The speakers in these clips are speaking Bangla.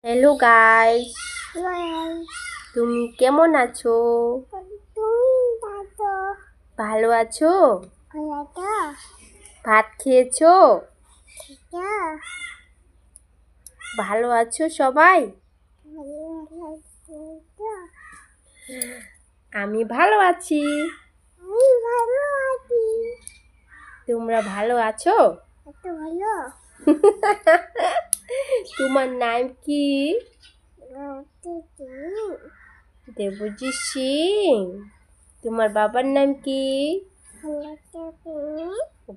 হ্যালো গাইস, তুমি কেমন আছো? ভালো আছো? ভাত খেয়েছো? ভালো আছো সবাই? আমি ভালো আছি। তোমরা ভালো আছো? তোমার নাম কি? দেবজিৎ সিং। তোমার বাবার নাম কি?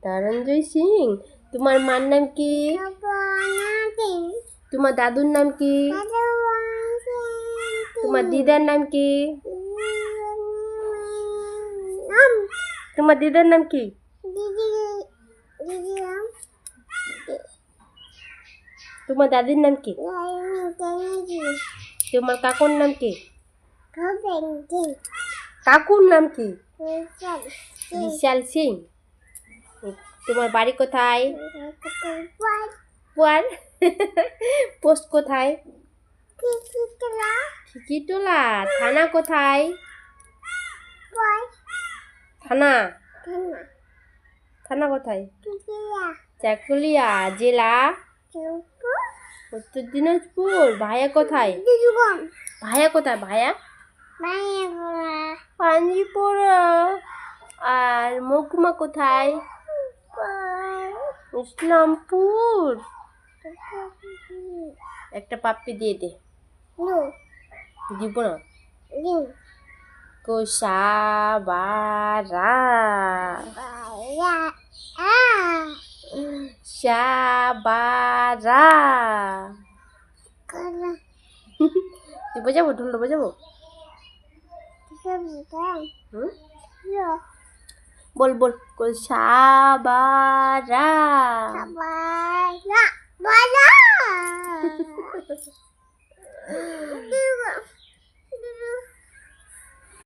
ধনঞ্জয় সিং। তোমার মার নাম কি? তোমার দাদুর নাম কি? তোমার দিদার নাম কি? তোমার দিদার নাম কি? তোমার দাদির নাম কি? তোমার কাকুর নাম কি? কাকুর নাম কি? বিশাল সিং। তোমার বাড়ি কোথায়? পুয়ার। পোস্ট কোথায়? খিকিটোলা। থানা কোথায়? থানা থানা কোথায়? চাকুলিয়া। জেলা? উত্তর দিনাজপুর। ভাইয়া কোথায়? ভাইয়া কোথায়? ভাইয়া পাঞ্জিপুরা। আর মহকুমা কোথায়? ইসলামপুর। একটা পাপ্পি দিয়ে দে। দিব না। কোষাবারা সাবারা। তুই বোঝাবো? ঢোলটা বোঝাবো? বল বল। কোষাবারা।